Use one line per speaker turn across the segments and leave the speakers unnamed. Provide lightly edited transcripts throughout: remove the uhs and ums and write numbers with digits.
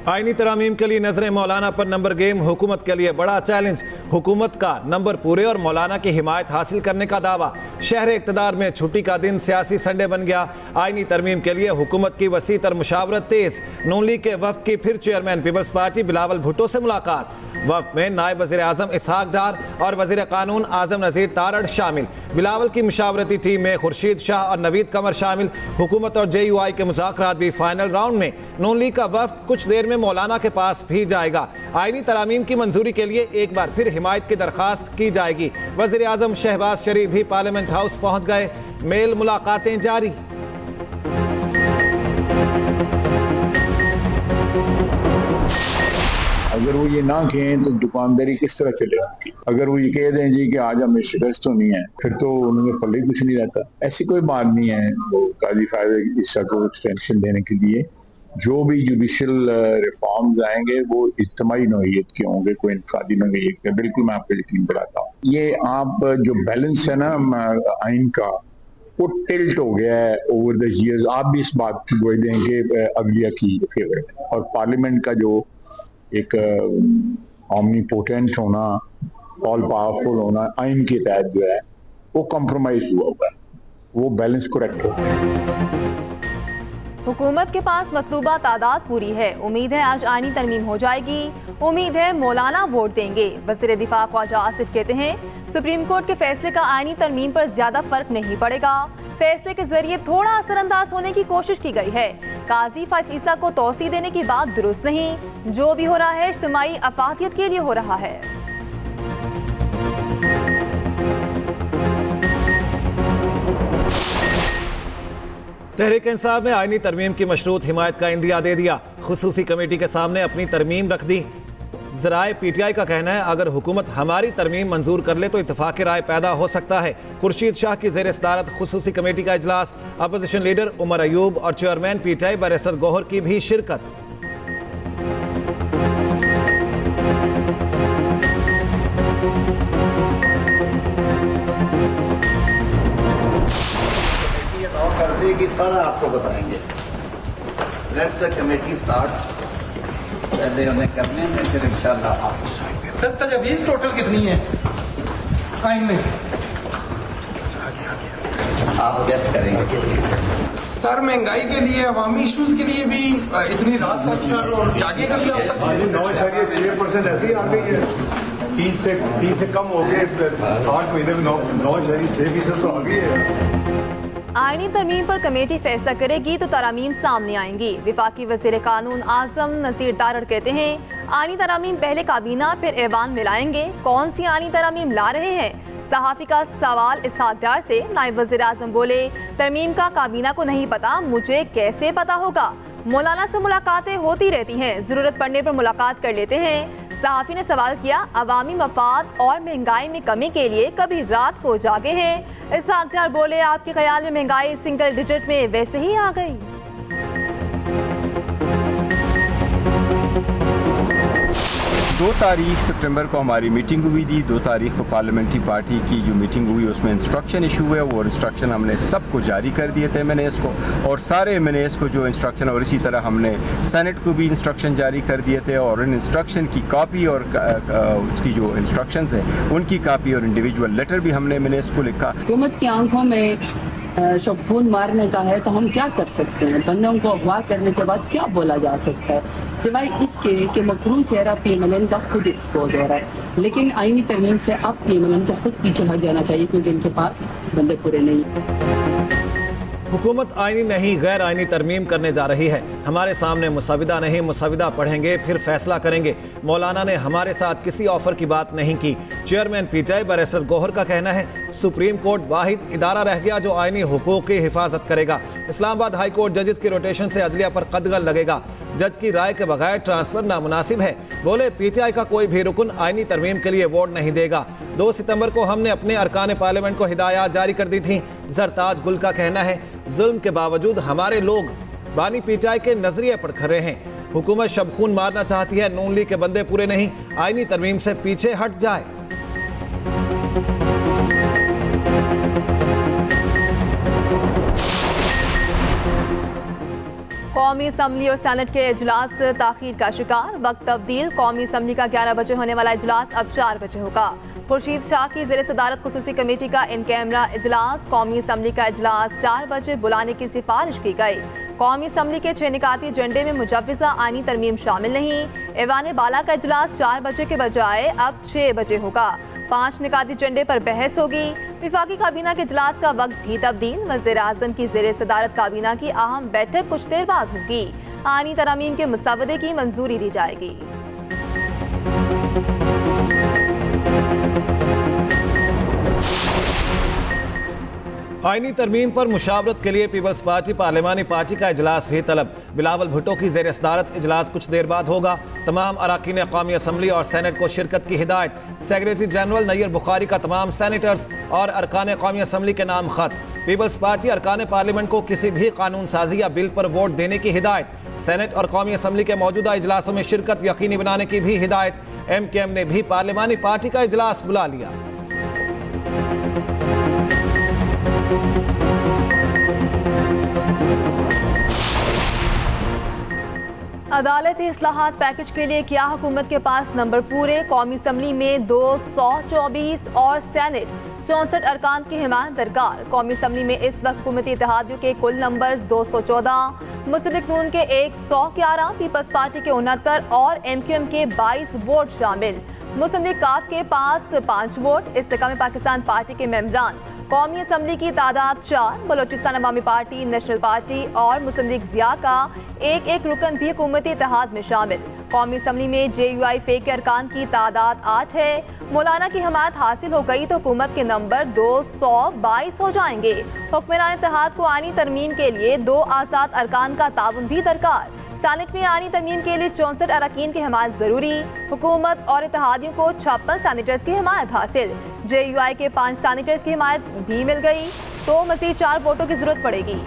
आईनी तरामीम के लिए नजरें मौलाना पर नंबर गेम, हुकूमत के लिए बड़ा चैलेंज। हुकूमत का नंबर पूरे और मौलाना की हिमायत हासिल करने का दावा। शहर इक़्तिदार में छुट्टी का दिन सियासी संडे बन गया। आईनी तरमीम के लिए हुकूमत की वसी तर मुशावरत तेज। नून लीग के वफ्द की फिर चेयरमैन पीपल्स पार्टी बिलावल भुट्टो से मुलाकात। वफ्द में नायब वज़ीर आज़म इसहाक डार और वज़ीर कानून आज़म नज़ीर तारड़ शामिल। बिलावल की मुशावरती टीम में खुर्शीद शाह और नवीद कमर शामिल। हुकूमत और JUI के मुज़ाकरात भी फाइनल राउंड में। नून लीग का वफ्द कुछ देर में मौलाना के पास भी जाएगा। आईनी तरामीम की मंजूरी के लिए एक बार फिर हिमायत की दरखास्त की जाएगी। वज़ीर आज़म शहबाज शरीफ भी पार्लियामेंट हाउस पहुंच गए। मेल मुलाकातें जारी।
अगर वो ये ना कहें तो दुकानदारी किस तरह चलेगी। अगर वो ये कह दें जी कि आज हमें शिकस्त होनी है, फिर तो उन्होंने पल्ले कुछ नहीं रहता। ऐसी कोई बात नहीं है काजी साहब इस को एक्सटेंशन देने के लिए। जो भी जुडिशल रिफॉर्म्स आएंगे वो इज्तिमाई नौइयत के होंगे, कोई इनफरादी नौइयत के। बिल्कुल मैं आपको यकीन दिलाता हूँ। ये आप जो बैलेंस है ना आइन का, वो टिल्ट हो गया है ओवर द ईयर्स। आप भी इस बात की गोई देंगे अगलिया की फेवरेट, और पार्लियामेंट का जो एक ऑमनीपोटेंट होना, ऑल पावरफुल होना आइन के तहत जो है वो कॉम्प्रोमाइज हुआ हुआ है। वो बैलेंस करेक्ट हो गया।
हुकूमत के पास मतलूबा तादाद पूरी है। उम्मीद है आज आईनी तरमीम हो जाएगी। उम्मीद है मौलाना वोट देंगे। वज़ीर दिफा ख्वाजा आसिफ कहते हैं सुप्रीम कोर्ट के फैसले का आईनी तरमीम पर ज्यादा फर्क नहीं पड़ेगा। फैसले के जरिए थोड़ा असरअंदाज होने की कोशिश की गई है। काजी फैज ईसा को तौसी देने की बात दुरुस्त नहीं। जो भी हो रहा है इज्तिमाई अफादियत के लिए हो रहा है।
तहरीक इंसाफ ने आईनी तरमीम की मशरूत हिमायत का इंदिया दे दिया। खुसूसी कमेटी के सामने अपनी तरमीम रख दी। ज़राए PTI का कहना है अगर हुकूमत हमारी तरमीम मंजूर कर ले तो इत्तफाक़ राय पैदा हो सकता है। खुर्शीद शाह की ज़ेर सदारत खुसूसी कमेटी का इजलास। अपोजिशन लीडर उमर अयूब और चेयरमैन PTI बैरिस्टर गौहर की भी शिरकत।
की सारा आपको बताएंगे। Let the committee start. पहले उन्हें करने में, फिर इंशाल्लाह आप।
सर तजवीज़ टोटल कितनी है आइन में?
आप गेस करेंगे।
सर महंगाई के लिए, अवामी इश्यूज के लिए भी इतनी रात तक सर और जागे करके आप सकते हैं।
9.6% ऐसी आ गई है। 30 से कम हो गए 8 महीने में 9.6% तो आ गई है।
आईनी तरमीम पर कमेटी फैसला करेगी तो तरामीम सामने आएंगी। विफाकी वज़ीर कानून आज़म नज़ीर तारड़ कहते हैं आईनी तरामीम पहले काबीना फिर ऐवान में लाएंगे। कौन सी आईनी तरामीम ला रहे हैं? सहाफ़ी का सवाल इसहाक डार से। नायब वज़ीर आज़म बोले तरमीम का काबीना को नहीं पता, मुझे कैसे पता होगा? मौलाना से मुलाकातें होती रहती हैं, ज़रूरत पड़ने पर मुलाकात कर लेते हैं। सहाफ़ी ने सवाल किया अवामी मफाद और महंगाई में कमी के लिए कभी रात को जागे हैं? इसहाक डार बोले आपके ख्याल में महंगाई सिंगल डिजिट में वैसे ही आ गई?
2 तारीख सितंबर को हमारी मीटिंग हुई थी। 2 तारीख को पार्लियामेंट्री पार्टी की जो मीटिंग हुई उसमें इंस्ट्रक्शन इशू हुए। वो इंस्ट्रक्शन हमने सबको जारी कर दिए थे MNAs को, और सारे MNAs को जो इंस्ट्रक्शन, और इसी तरह हमने सेनेट को भी इंस्ट्रक्शन जारी कर दिए थे। और इन इंस्ट्रक्शन की कॉपी और उसकी जो इंस्ट्रक्शंस हैं उनकी कॉपी और इंडिविजुअल लेटर भी हमने MNAs को लिखा।
हुकूमत की आंखों में शबखून मारने का है तो हम क्या कर सकते हैं? बंदों को अगवा करने के बाद क्या बोला जा सकता है सिवाय इसके कि मकरू चेहरा PMLN का खुद एक्सपोज हो रहा है। लेकिन आईनी तरमीम से अब PMLN को खुद पीछे हट जाना चाहिए क्योंकि इनके पास बंदे पूरे नहीं।
हुकूमत आईनी नहीं गैर आईनी तरमीम करने जा रही है। हमारे सामने मुसविदा नहीं, मुसविदा पढ़ेंगे फिर फैसला करेंगे। मौलाना ने हमारे साथ किसी ऑफर की बात नहीं की। चेयरमैन PTI बैरिस्टर गौहर का कहना है सुप्रीम कोर्ट वाहिद इदारा रह गया जो आईनी हुकूक की हिफाजत करेगा। इस्लामाबाद हाई कोर्ट जजेस की रोटेशन से अदलिया पर कदगन लगेगा। जज की राय के बगैर ट्रांसफर नामुनासिब है। बोले PTI का कोई भी रुकन आईनी तरमीम के लिए वोट नहीं देगा। 2 सितंबर को हमने अपने अरकान पार्लियामेंट को हिदायत जारी कर दी थी। जरताज गुल का कहना है जुल्म के बावजूद हमारे लोग बानी PTI के नजरिए पर खड़े हैं। हुकूमत शबखून मारना चाहती है, नून लीग के बंदे पूरे नहीं, आईनी तरमीम से पीछे हट जाए।
कौमी कौमी असम्बली और सेनेट के इजलास ताखीर का शिकार, वक्त तब्दील। कौमी असम्बली का 11 बजे होने वाला इजलास अब 4 बजे होगा। खुर्शीद शाह की ज़ेर सदारत खुसूसी कमेटी का इन कैमरा इजलास। कौमी असम्बली का इजलास 4 बजे बुलाने की सिफारिश की गई। कौमी असम्बली के 6 निकाती एजेंडे में मुजव्वज़ा आईनी तरमीम शामिल नहीं। ऐवान बाला का इजलास 4 बजे के बजाय अब 6 बजे होगा। 5 निकाती एजेंडे पर बहस होगी। विफाकी काबीना के इजलास का वक्त भी तब्दील। वज़ीर आज़म की ज़ेर सदारत काबीना की अहम बैठक कुछ देर बाद होगी। आईनी तरमीम के मुसवदे की मंजूरी दी जाएगी।
आईनी तरमीम पर मुशावरत के लिए पीपल्स पार्टी पार्लिमानी पार्टी का इजलास भी तलब। बिलावल भुट्टो की ज़ेर सदारत इजलास कुछ देर बाद होगा। तमाम अरकान कौमी असम्बली और सेनेट को शिरकत की हिदायत। सेक्रेटरी जनरल नैयर बुखारी का तमाम सेनेटर्स और अरकान कौमी असम्बली के नाम खत। पीपल्स पार्टी अरकान पार्लियामेंट को किसी भी कानून साजी या बिल पर वोट देने की हिदायत। सेनेट और कौमी असम्बली के मौजूदा इजलासों में शिरकत यकीनी बनाने की भी हिदायत। MKM ने भी पार्लिमानी पार्टी का इजलास बुला लिया।
अदालती इस्लाहात पैकेज के लिए क्या हुकूमत के पास नंबर पूरे? कौमी असम्बली में 224 और सेनेट 64 अरकान की हिमायत दरकार। कौमी असम्बली में इस वक्त हुकूमती इत्तेहादियों के कुल नंबर 214, मुस्लिम लीग नून के 111, पीपल्स पार्टी के 69 और MQM के 22 वोट शामिल। मुस्लिम लीग काफ के पास 5 वोट। इस्तेकाम पाकिस्तान पार्टी के मेंबरान। कौमी असम्बली की तादाद 4। बलोचिस्तान अवामी पार्टी, नेशनल पार्टी और मुस्लिम लीग ज़िया का एक रुकन भी हुकूमती इत्तेहाद में शामिल। कौमी असम्बली में JUI फे के अरकान की तादाद 8 है। मौलाना की हमायत हासिल हो गई तो हुकूमत के नंबर 222 हो जाएंगे। हुक्मरान इत्तेहाद को आईनी तरमीम के लिए 2 आज़ाद अरकान का ताउन भी दरकार। सेनेट में आईनी तरमीम के लिए 64 अरकान की हिमायत जरूरी। हुकूमत और इत्तेहादियों को 56 सैनिटर्स की हिमायत हासिल। JUI के 5 सैनिटर्स की हिमायत भी मिल गई तो मज़ीद 4 वोटों की जरूरत पड़ेगी।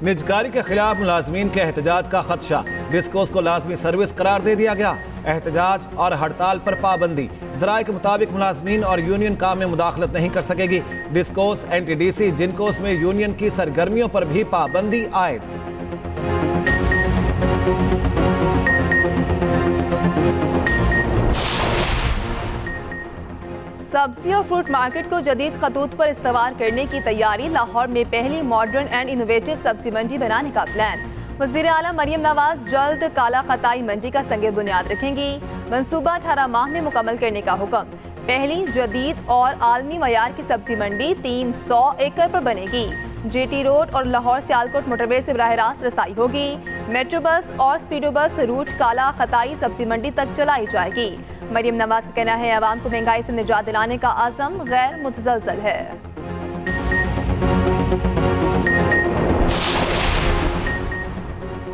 निजकारी के खिलाफ मुलाजमीन के एहतजाज का खदशा। डिस्कोस को लाजमी सर्विस करार दे दिया गया। एहतजाज और हड़ताल पर पाबंदी। ज़राए के मुताबिक मुलाजमीन और यूनियन काम में मुदाखलत नहीं कर सकेगी। डिस्कोस, NTDC, जिनकोस में यूनियन की सरगर्मियों पर भी पाबंदी आयद।
सब्जी और फ्रूट मार्केट को जदीद खतूत पर इस्तेमाल करने की तैयारी। लाहौर में पहली मॉडर्न एंड इनोवेटिव सब्जी मंडी बनाने का प्लान। वज़ीर आला मरियम नवाज जल्द काला खताई मंडी का संगे बुनियाद रखेंगी। मंसूबा 18 माह में मुकम्मल करने का हुक्म। पहली जदीद और आलमी मयार की सब्जी मंडी 300 एकड़ पर बनेगी। JT रोड और लाहौर सियालकोट मोटरवे से बराह रास्त रसाई होगी। मेट्रो बस और स्पीडो बस रूट काला खताई सब्जी मंडी तक चलाई जाएगी। मरियम नवाज का कहना है अवाम को महंगाई से निजात दिलाने का आज़म गैर मुतज़लज़ल है।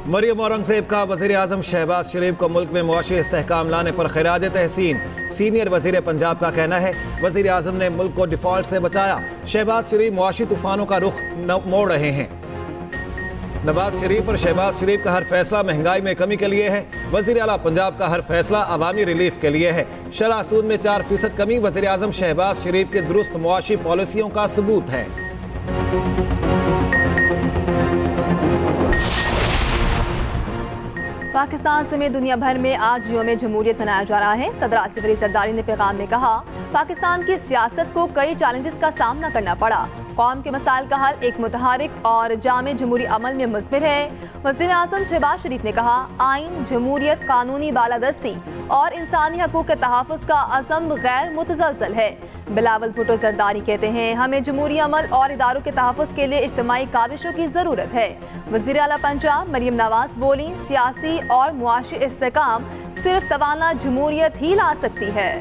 मरियम औरंगजेब का वज़ीर आज़म शहबाज शरीफ को मुल्क में मुआशी इस्तेहकाम लाने पर खिराज तहसीन। सीनियर वज़ीर पंजाब का कहना है वज़ीर आज़म ने मुल्क को डिफ़ॉल्ट से बचाया। शहबाज शरीफ मुआशी तूफ़ानों का रुख मोड़ रहे हैं। नवाज शरीफ और शहबाज शरीफ का हर फैसला महंगाई में कमी के लिए है। वज़ीर आला पंजाब का हर फैसला अवामी रिलीफ के लिए है। शरह सूद में 4% कमी वज़ीर आज़म शहबाज शरीफ के दुरुस्त मुआशी पॉलिसियों का सबूत है।
पाकिस्तान समेत दुनिया भर में आज यौम जमहूरियत मनाया जा रहा है। सदर आसिफ अली जरदारी ने पैगाम में कहा पाकिस्तान की सियासत को कई चैलेंजेस का सामना करना पड़ा। कौम के मसाइल का हल एक मुतहारिक और जामे जमहूरी अमल में मुज़मिर है। वज़ीर आज़म शहबाज शरीफ ने कहा आइन, जमहूरियत, कानूनी बालादस्ती और इंसानी हकूक़ के तहफ़्फ़ुज़ का अज़म गैर मुतज़लज़ल है। बिलावल भुट्टो जरदारी कहते हैं हमें जमहूरी अमल और इदारों के तहफ़्फ़ुज़ के लिए इज्तिमाई काविशों की ज़रूरत है। वज़ीर आला पंजाब मरियम नवाज बोली सियासी और मुआशी इस्तेहकाम सिर्फ तवाना जमहूरियत ही ला सकती है।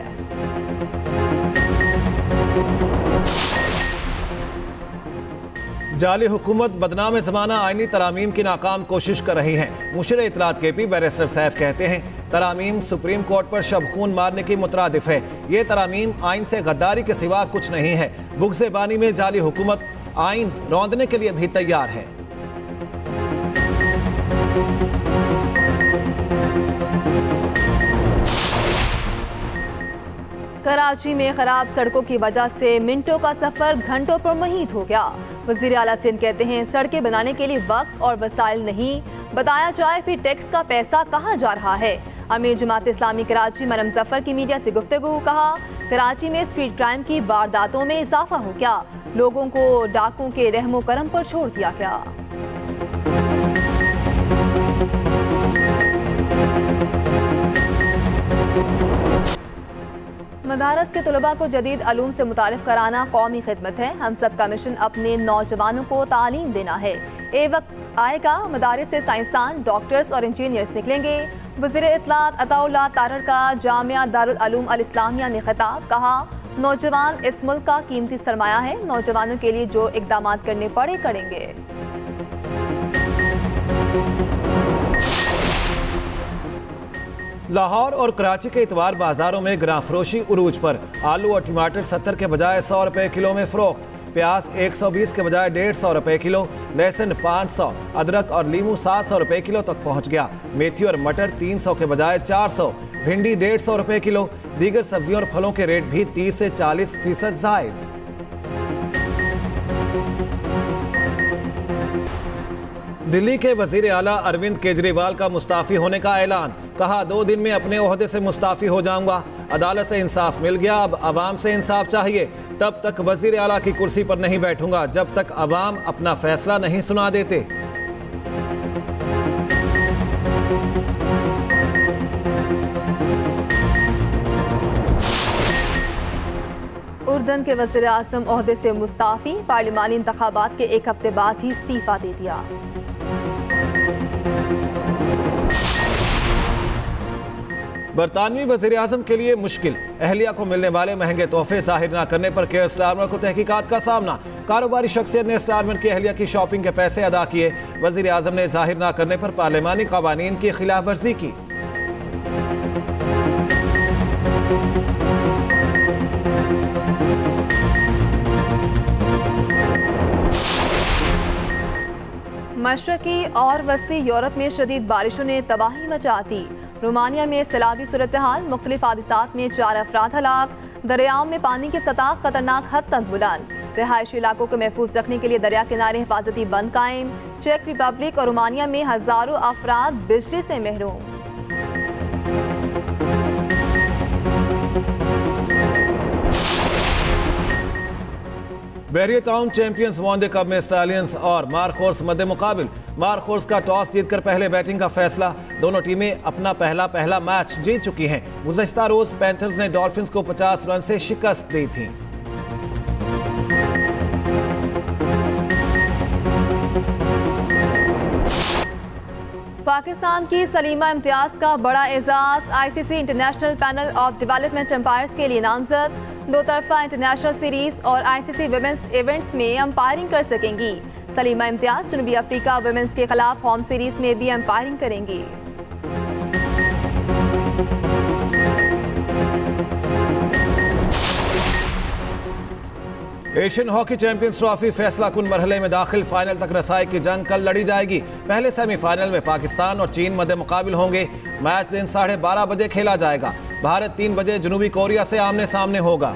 जाली हुकूमत बदनाम ज़माना आइनी तरामीम की नाकाम कोशिश कर रही है। मुशीर इत्तलात KP बैरिस्टर सैफ कहते हैं तरामीम सुप्रीम कोर्ट पर शब खून मारने की मुतरादिफ है। ये तरामीम आइन से गद्दारी के सिवा कुछ नहीं है। बुग़्ज़ बानी में जाली हुकूमत आइन रौंदने के लिए भी तैयार है।
कराची में खराब सड़कों की वजह से मिनटों का सफर घंटों पर मुहीत हो गया। वजीर आला सिंध कहते हैं सड़कें बनाने के लिए वक्त और वसाइल नहीं, बताया जाए फिर टैक्स का पैसा कहाँ जा रहा है। अमीर जमात इस्लामी कराची मरम जफर की मीडिया से गुफ्तगू, कहा कराची में स्ट्रीट क्राइम की वारदातों में इजाफा हो गया, लोगों को डाकुओं के रहमो करम पर छोड़ दिया गया। मदारस के तलबा को जदीद अलूम से मुतारिफ कराना कौमी खिदमत है। हम सब का मिशन अपने नौजवानों को तालीम देना है। ए वक्त आएगा मदारस से साइंसदान, डॉक्टर्स और इंजीनियर्स निकलेंगे। वज़ीर इत्तलात अताउल्लाह तारड़ का जामिया दारुल उलूम अल इस्लामिया में खिताब, कहा नौजवान इस मुल्क का कीमती सरमाया है, नौजवानों के लिए जो इक़दाम करने पड़े करेंगे।
लाहौर और कराची के इतवार बाजारों में ग्राम फरोशी उरूज पर। आलू और टमाटर 70 के बजाय 100 रुपए किलो में फरोख्त, प्याज 120 के बजाय 150 रुपए किलो, लहसुन 500, अदरक और लीमू 700 रुपए किलो तक पहुंच गया। मेथी और मटर 300 के बजाय 400, भिंडी 150 रुपए किलो। दीगर सब्जियों और फलों के रेट भी 30 से 40% जायद। दिल्ली के वजीर आला अरविंद केजरीवाल का मुस्ताफी होने का ऐलान, कहा 2 दिन में अपने ओहदे से मुस्ताफी हो जाऊंगा, अदालत से इंसाफ मिल गया, अब अवाम से इंसाफ चाहिए, तब तक वजीर आला की कुर्सी पर नहीं बैठूंगा जब तक अवाम अपना फैसला नहीं सुना देते।
उर्दन के वज़ीर आज़म ओहदे से मुस्ताफी, पार्लिमानी इंतखाबात के 1 हफ्ते बाद ही इस्तीफा दे दिया।
बरतानवी वज़ीर आज़म के लिए मुश्किल, अहलिया को मिलने वाले महंगे तोहफे जाहिर न करने पर केयर स्टारमर को तहकीकात का सामना। कारोबारी शख्सियत ने स्टारमर की अहलिया की शॉपिंग के पैसे अदा किए, वज़ीर आज़म ने जाहिर न करने पर पार्लिमानी क़वानीन की खिलाफ वर्जी की।
मशरकी और वस्ती यूरोप में शदीद बारिशों ने तबाही मचा दी। रोमानिया में सैलाबी सूरत हाल, मुख्तलिफ हादसात में 4 अफराद हलाक। दरियाओं में पानी की सतह खतरनाक हद तक बुलंद। रिहायशी इलाकों को महफूज रखने के लिए दरिया किनारे हिफाजती बंद कायम। चेक रिपब्लिक और रोमानिया में हजारों अफराद बिजली से महरूम।
बहरिया टाउन चैंपियंस वनडे कप में स्टालियंस और मार्कोर्स मध्य मुकाबिल। मार्कोर्स का टॉस जीतकर पहले बैटिंग का फैसला, दोनों टीमें अपना पहला मैच जीत चुकी हैं। गुज़श्ता रोज पैंथर्स ने डॉल्फिन्स को 50 रन से शिकस्त दी थी।
पाकिस्तान की सलीमा इम्तियाज का बड़ा एजाज, ICC international panel of development umpires के लिए नामजद। 2 तरफा इंटरनेशनल सीरीज और आईसीसी विमेंस इवेंट्स में अंपायरिंग कर सकेंगी। सलीमा इम्तियाज जनूबी अफ्रीका विमेंस के खिलाफ होम सीरीज में भी अंपायरिंग करेंगी।
एशियन हॉकी चैंपियंस ट्रॉफी फैसला कुन मरहले में दाखिल, फाइनल तक रसाई की जंग कल लड़ी जाएगी। पहले सेमीफाइनल में पाकिस्तान और चीन मध्य मुकाबिल होंगे। मैच दिन 12:30 बजे खेला जाएगा। भारत 3 बजे जनूबी कोरिया से आमने सामने होगा।